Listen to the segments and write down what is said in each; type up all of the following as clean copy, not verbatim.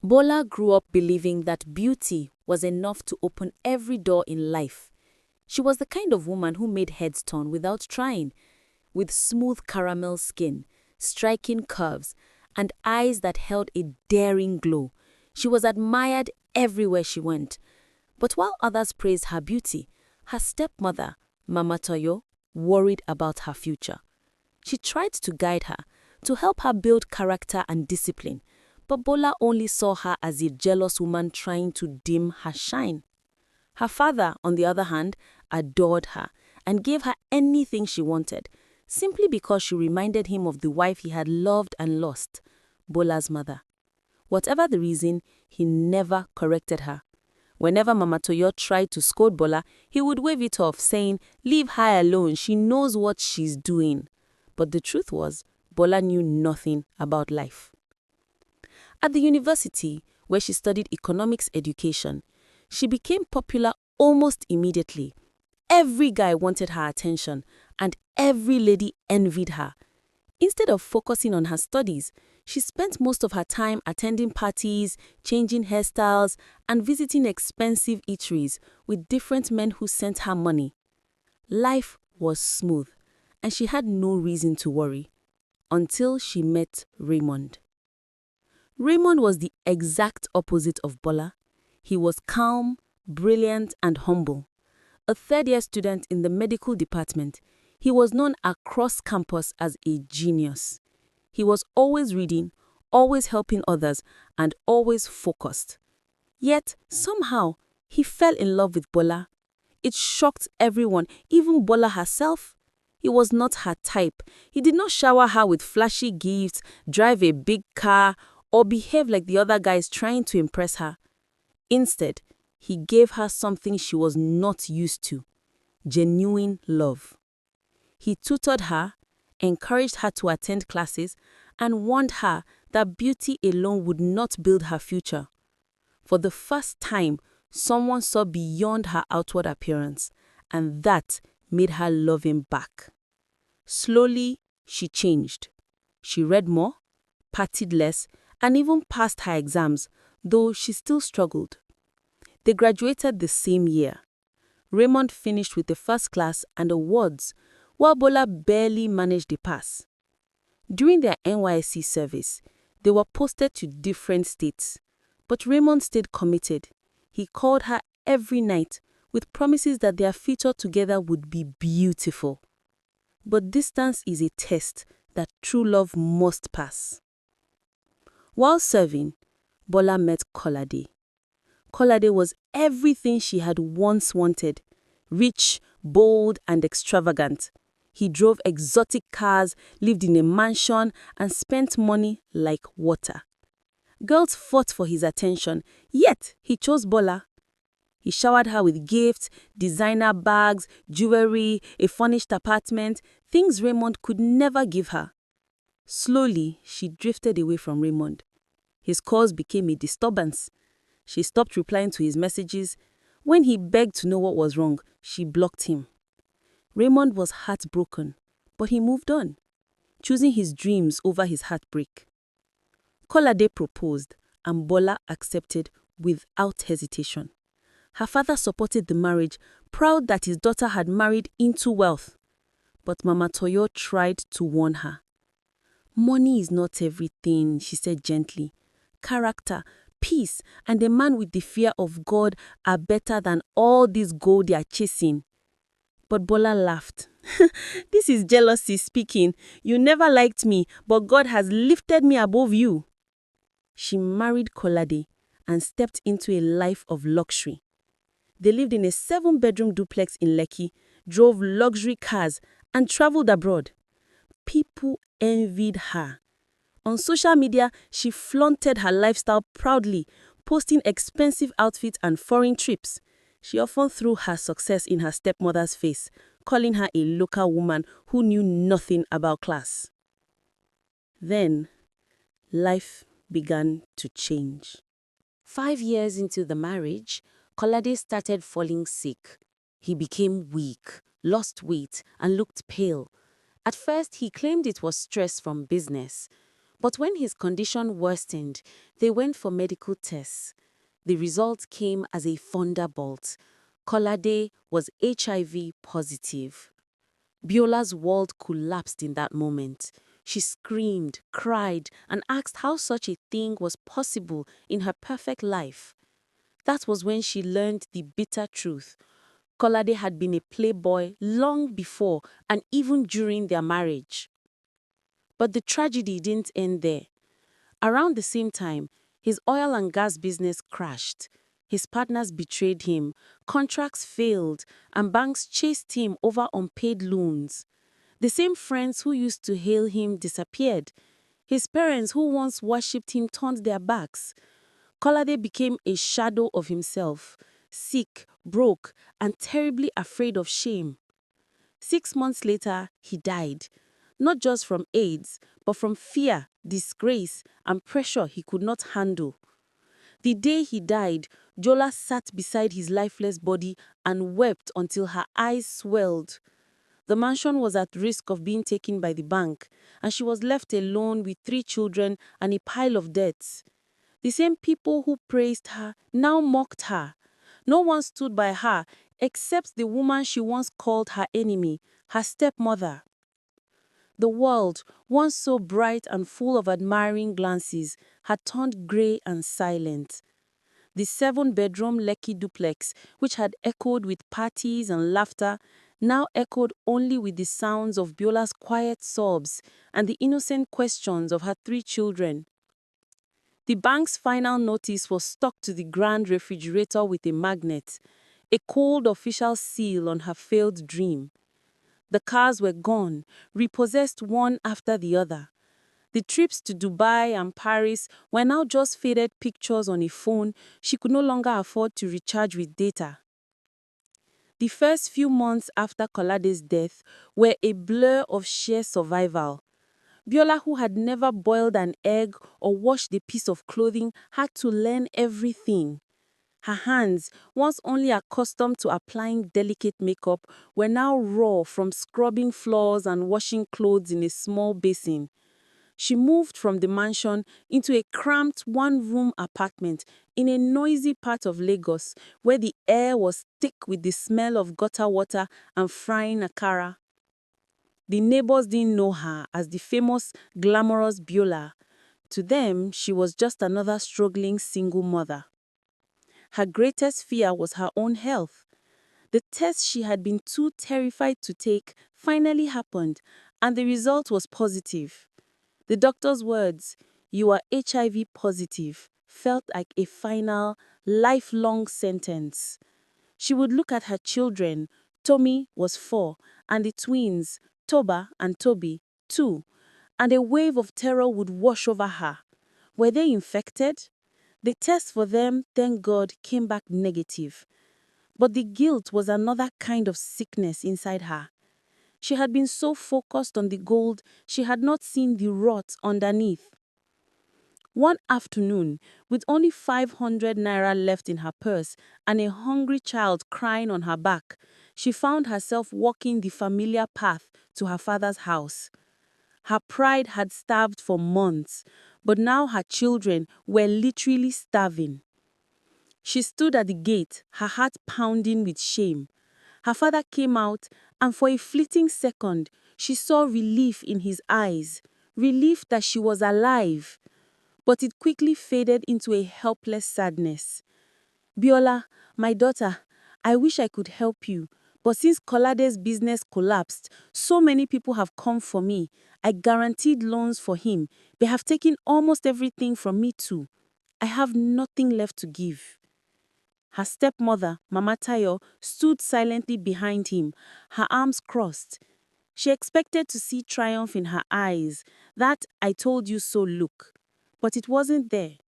Bola grew up believing that beauty was enough to open every door in life. She was the kind of woman who made heads turn without trying, with smooth caramel skin, striking curves, and eyes that held a daring glow. She was admired everywhere she went. But while others praised her beauty, her stepmother, Mama Toyo, worried about her future. She tried to guide her, to help her build character and discipline, but Bola only saw her as a jealous woman trying to dim her shine. Her father, on the other hand, adored her and gave her anything she wanted, simply because she reminded him of the wife he had loved and lost, Bola's mother. Whatever the reason, he never corrected her. Whenever Mama Toyo tried to scold Bola, he would wave it off, saying, "Leave her alone, she knows what she's doing." But the truth was, Bola knew nothing about life. At the university, where she studied economics education, she became popular almost immediately. Every guy wanted her attention, and every lady envied her. Instead of focusing on her studies, she spent most of her time attending parties, changing hairstyles, and visiting expensive eateries with different men who sent her money. Life was smooth, and she had no reason to worry, until she met Raymond. Raymond was the exact opposite of Bola. He was calm, brilliant, and humble. A third-year student in the medical department, he was known across campus as a genius. He was always reading, always helping others, and always focused. Yet, somehow, he fell in love with Bola. It shocked everyone, even Bola herself. He was not her type. He did not shower her with flashy gifts, drive a big car, or behave like the other guys trying to impress her. Instead, he gave her something she was not used to: genuine love. He tutored her, encouraged her to attend classes, and warned her that beauty alone would not build her future. For the first time, someone saw beyond her outward appearance, and that made her love him back. Slowly, she changed. She read more, partied less, and even passed her exams, though she still struggled. They graduated the same year. Raymond finished with a first class and awards, while Bola barely managed a pass. During their NYSC service, they were posted to different states, but Raymond stayed committed. He called her every night with promises that their future together would be beautiful. But distance is a test that true love must pass. While serving, Bola met Kolade. Kolade was everything she had once wanted: rich, bold, and extravagant. He drove exotic cars, lived in a mansion, and spent money like water. Girls fought for his attention, yet he chose Bola. He showered her with gifts, designer bags, jewelry, a furnished apartment, things Raymond could never give her. Slowly, she drifted away from Raymond. His calls became a disturbance. She stopped replying to his messages. When he begged to know what was wrong, she blocked him. Raymond was heartbroken, but he moved on, choosing his dreams over his heartbreak. Kolade proposed, and Bola accepted without hesitation. Her father supported the marriage, proud that his daughter had married into wealth. But Mama Toyo tried to warn her. "Money is not everything," she said gently. "Character, peace, and a man with the fear of God are better than all this gold they are chasing." But Bola laughed. "This is jealousy speaking. You never liked me, but God has lifted me above you." She married Kolade and stepped into a life of luxury. They lived in a 7-bedroom duplex in Lekki, drove luxury cars, and traveled abroad. People envied her. On social media, she flaunted her lifestyle proudly, posting expensive outfits and foreign trips. She often threw her success in her stepmother's face, calling her a local woman who knew nothing about class. Then, life began to change. 5 years into the marriage, Kolade started falling sick. He became weak, lost weight, and looked pale. At first, he claimed it was stress from business. But when his condition worsened, they went for medical tests. The result came as a thunderbolt. Kolade was HIV positive. Biola's world collapsed in that moment. She screamed, cried, and asked how such a thing was possible in her perfect life. That was when she learned the bitter truth. Kolade had been a playboy long before and even during their marriage. But the tragedy didn't end there. Around the same time, his oil and gas business crashed. His partners betrayed him, contracts failed, and banks chased him over unpaid loans. The same friends who used to hail him disappeared. His parents who once worshipped him turned their backs. Kolade became a shadow of himself, sick, broke, and terribly afraid of shame. 6 months later, he died. Not just from AIDS, but from fear, disgrace, and pressure he could not handle. The day he died, Jola sat beside his lifeless body and wept until her eyes swelled. The mansion was at risk of being taken by the bank, and she was left alone with 3 children and a pile of debts. The same people who praised her now mocked her. No one stood by her except the woman she once called her enemy, her stepmother. The world, once so bright and full of admiring glances, had turned grey and silent. The 7-bedroom Lekki duplex, which had echoed with parties and laughter, now echoed only with the sounds of Biola's quiet sobs and the innocent questions of her 3 children. The bank's final notice was stuck to the grand refrigerator with a magnet, a cold official seal on her failed dream. The cars were gone, repossessed one after the other. The trips to Dubai and Paris were now just faded pictures on a phone she could no longer afford to recharge with data. The first few months after Kolade's death were a blur of sheer survival. Biola, who had never boiled an egg or washed a piece of clothing, had to learn everything. Her hands, once only accustomed to applying delicate makeup, were now raw from scrubbing floors and washing clothes in a small basin. She moved from the mansion into a cramped 1-room apartment in a noisy part of Lagos where the air was thick with the smell of gutter water and frying akara. The neighbors didn't know her as the famous, glamorous Biola. To them, she was just another struggling single mother. Her greatest fear was her own health. The test she had been too terrified to take finally happened, and the result was positive. The doctor's words, "You are HIV positive," felt like a final, lifelong sentence. She would look at her children. Tommy was 4, and the twins, Toba and Toby, 2, and a wave of terror would wash over her. Were they infected? The test for them, thank God, came back negative. But the guilt was another kind of sickness inside her. She had been so focused on the gold, she had not seen the rot underneath. One afternoon, with only 500 naira left in her purse and a hungry child crying on her back, she found herself walking the familiar path to her father's house. Her pride had starved for months, but now her children were literally starving. She stood at the gate, her heart pounding with shame. Her father came out, and for a fleeting second, she saw relief in his eyes, relief that she was alive. But it quickly faded into a helpless sadness. "Biola, my daughter, I wish I could help you, but since Kolade's business collapsed, so many people have come for me. I guaranteed loans for him. They have taken almost everything from me too. I have nothing left to give." Her stepmother, Mama Tayo, stood silently behind him, her arms crossed. She expected to see triumph in her eyes, that "I told you so" look. But it wasn't there.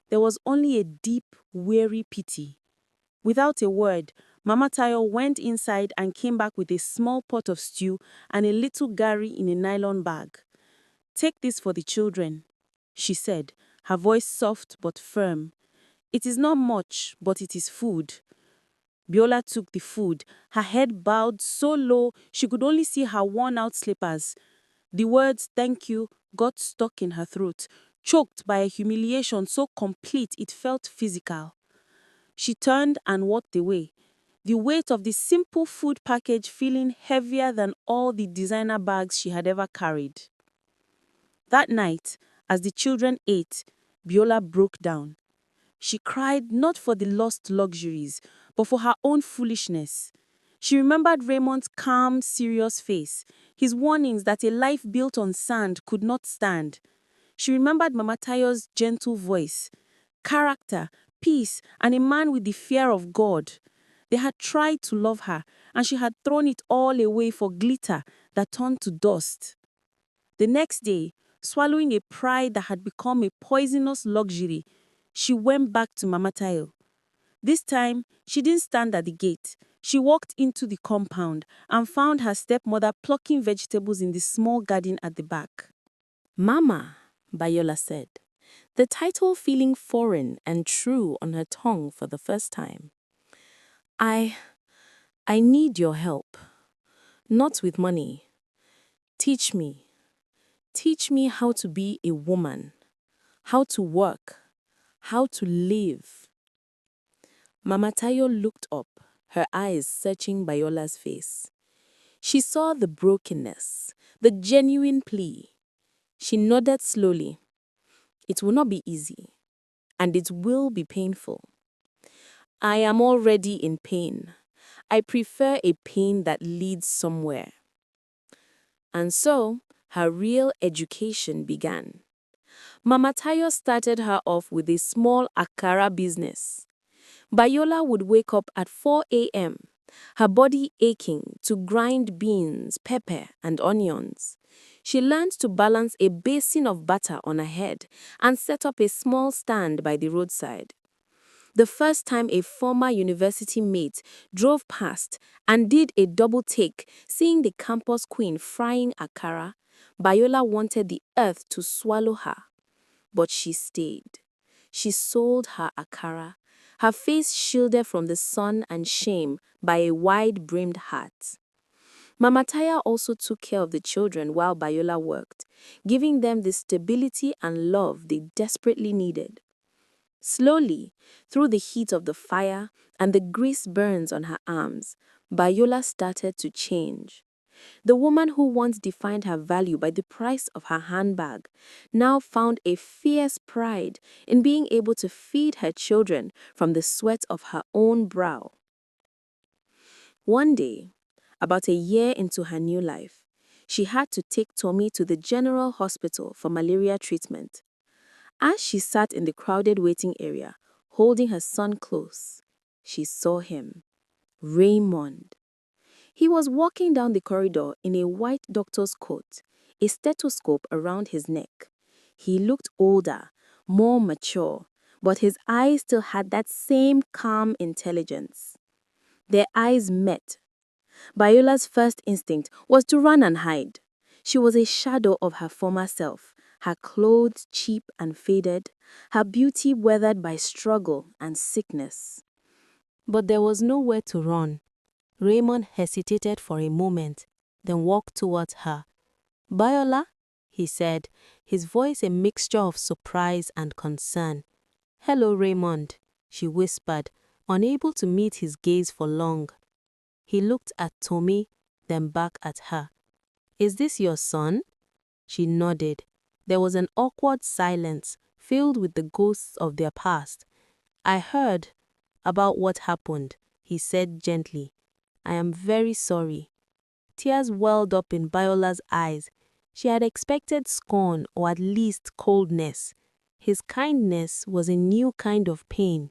There was only a deep, weary pity. Without a word, Mama Tayo went inside and came back with a small pot of stew and a little gari in a nylon bag. "Take this for the children," she said, her voice soft but firm. "It is not much, but it is food." Biola took the food, her head bowed so low she could only see her worn-out slippers. The words "thank you" got stuck in her throat, choked by a humiliation so complete it felt physical. She turned and walked away, the weight of the simple food package feeling heavier than all the designer bags she had ever carried. That night, as the children ate, Biola broke down. She cried not for the lost luxuries, but for her own foolishness. She remembered Raymond's calm, serious face, his warnings that a life built on sand could not stand. She remembered Mama Tayo's gentle voice, character, peace, and a man with the fear of God. They had tried to love her, and she had thrown it all away for glitter that turned to dust. The next day, swallowing a pride that had become a poisonous luxury, she went back to Mama Tayo. This time, she didn't stand at the gate. She walked into the compound and found her stepmother plucking vegetables in the small garden at the back. Mama, Bayola said, the title feeling foreign and true on her tongue for the first time. I need your help. Not with money. Teach me. Teach me how to be a woman, how to work, how to live. Mama Tayo looked up, her eyes searching Bayola's face. She saw the brokenness, the genuine plea. She nodded slowly. It will not be easy, and it will be painful. I am already in pain. I prefer a pain that leads somewhere. And so, her real education began. Mama Tayo started her off with a small akara business. Bayola would wake up at 4 a.m., her body aching, to grind beans, pepper, and onions. She learned to balance a basin of butter on her head and set up a small stand by the roadside. The first time a former university mate drove past and did a double take, seeing the campus queen frying akara, Bayola wanted the earth to swallow her. But she stayed. She sold her akara, her face shielded from the sun and shame by a wide-brimmed hat. Mama Taya also took care of the children while Bayola worked, giving them the stability and love they desperately needed. Slowly, through the heat of the fire and the grease burns on her arms, Bayola started to change. The woman who once defined her value by the price of her handbag now found a fierce pride in being able to feed her children from the sweat of her own brow. One day, about a year into her new life, she had to take Tommy to the general hospital for malaria treatment. As she sat in the crowded waiting area, holding her son close, she saw him, Raymond. He was walking down the corridor in a white doctor's coat, a stethoscope around his neck. He looked older, more mature, but his eyes still had that same calm intelligence. Their eyes met. Bayola's first instinct was to run and hide. She was a shadow of her former self, her clothes cheap and faded, her beauty weathered by struggle and sickness. But there was nowhere to run. Raymond hesitated for a moment, then walked towards her. Bayola, he said, his voice a mixture of surprise and concern. Hello, Raymond, she whispered, unable to meet his gaze for long. He looked at Tommy, then back at her. Is this your son? She nodded. There was an awkward silence, filled with the ghosts of their past. I heard about what happened, he said gently. I am very sorry. Tears welled up in Biola's eyes. She had expected scorn or at least coldness. His kindness was a new kind of pain.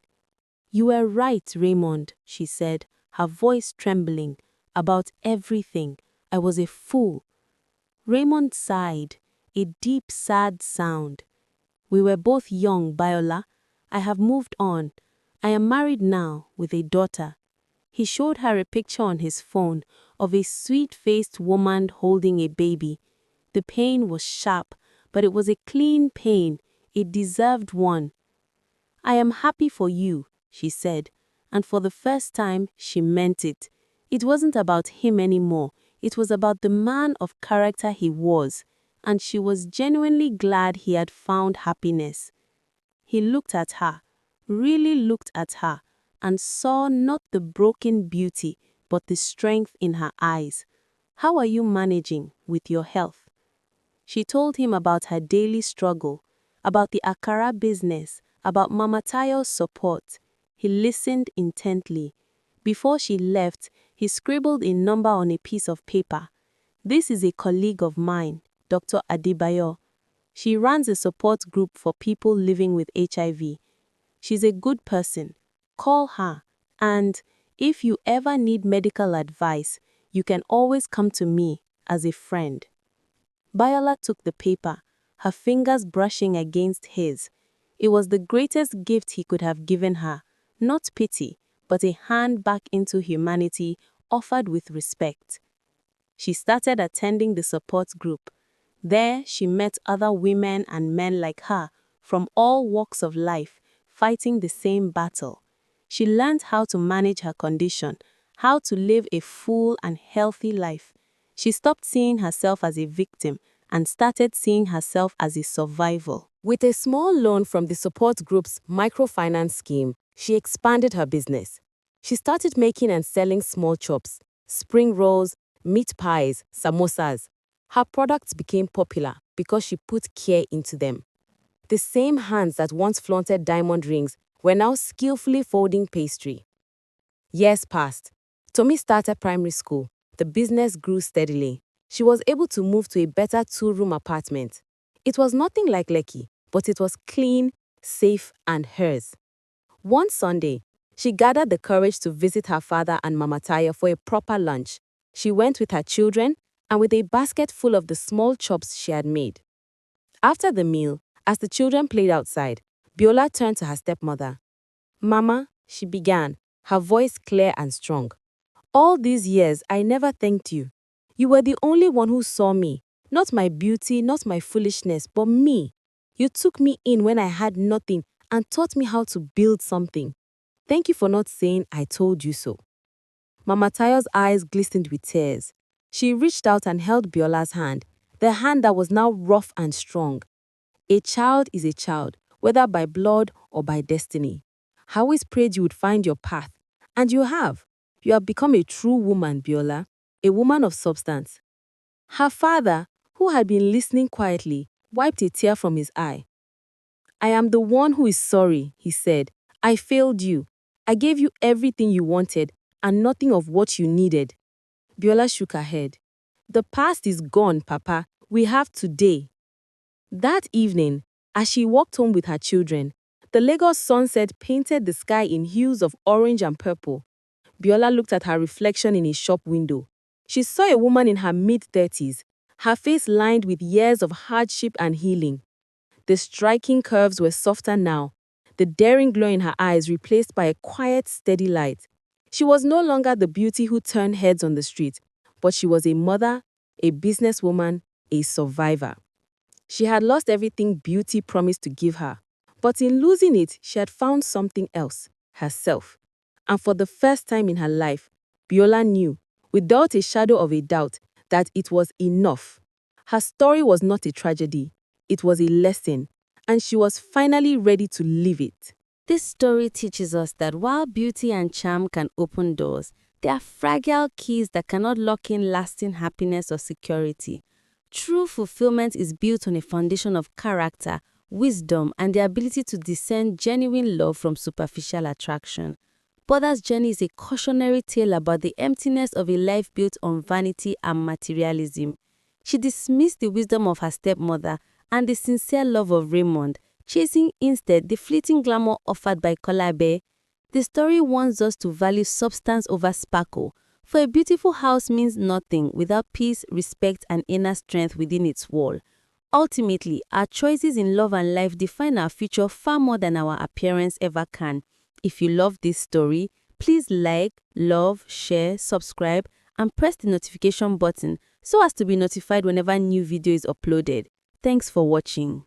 You were right, Raymond, she said, her voice trembling, about everything. I was a fool. Raymond sighed, a deep, sad sound. We were both young, Biola. I have moved on. I am married now, with a daughter. He showed her a picture on his phone of a sweet-faced woman holding a baby. The pain was sharp, but it was a clean pain, a deserved one. I am happy for you, she said, and for the first time she meant it. It wasn't about him anymore. It was about the man of character he was. and she was genuinely glad he had found happiness. He looked at her, really looked at her, and saw not the broken beauty, but the strength in her eyes. "How are you managing with your health?" She told him about her daily struggle, about the Akara business, about Mama Tayo's support. He listened intently. Before she left, he scribbled a number on a piece of paper. "This is a colleague of mine, Dr. Adebayo. She runs a support group for people living with HIV. She's a good person. Call her, and if you ever need medical advice, you can always come to me as a friend." Biola took the paper, her fingers brushing against his. It was the greatest gift he could have given her, not pity, but a hand back into humanity offered with respect. She started attending the support group. There, she met other women and men like her from all walks of life, fighting the same battle. She learned how to manage her condition, how to live a full and healthy life. She stopped seeing herself as a victim and started seeing herself as a survivor. With a small loan from the support group's microfinance scheme, she expanded her business. She started making and selling small chops, spring rolls, meat pies, samosas. Her products became popular because she put care into them. The same hands that once flaunted diamond rings were now skillfully folding pastry. Years passed. Tommy started primary school. The business grew steadily. She was able to move to a better two-room apartment. It was nothing like Lekki, but it was clean, safe, and hers. One Sunday, she gathered the courage to visit her father and Mama Taya for a proper lunch. She went with her children and with a basket full of the small chops she had made. After the meal, as the children played outside, Biola turned to her stepmother. "Mama," she began, her voice clear and strong. "All these years, I never thanked you. You were the only one who saw me, not my beauty, not my foolishness, but me. You took me in when I had nothing and taught me how to build something. Thank you for not saying I told you so." Mama Tayo's eyes glistened with tears. She reached out and held Biola's hand, the hand that was now rough and strong. A child is a child, whether by blood or by destiny. I always prayed you would find your path, and you have. You have become a true woman, Biola, a woman of substance. Her father, who had been listening quietly, wiped a tear from his eye. "I am the one who is sorry," he said. "I failed you. I gave you everything you wanted and nothing of what you needed." Biola shook her head. "The past is gone, Papa. We have today." That evening, as she walked home with her children, the Lagos sunset painted the sky in hues of orange and purple. Biola looked at her reflection in a shop window. She saw a woman in her mid-30s, her face lined with years of hardship and healing. The striking curves were softer now, the daring glow in her eyes replaced by a quiet, steady light. She was no longer the beauty who turned heads on the street, but she was a mother, a businesswoman, a survivor. She had lost everything beauty promised to give her, but in losing it, she had found something else, herself. And for the first time in her life, Biola knew, without a shadow of a doubt, that it was enough. Her story was not a tragedy, it was a lesson, and she was finally ready to live it. This story teaches us that while beauty and charm can open doors, they are fragile keys that cannot lock in lasting happiness or security. True fulfillment is built on a foundation of character, wisdom, and the ability to discern genuine love from superficial attraction. Bola's journey is a cautionary tale about the emptiness of a life built on vanity and materialism. She dismissed the wisdom of her stepmother and the sincere love of Raymond, chasing instead the fleeting glamour offered by Kolabe. The story warns us to value substance over sparkle, for a beautiful house means nothing without peace, respect, and inner strength within its wall. Ultimately, our choices in love and life define our future far more than our appearance ever can. If you love this story, please like, love, share, subscribe, and press the notification button so as to be notified whenever new video is uploaded. Thanks for watching.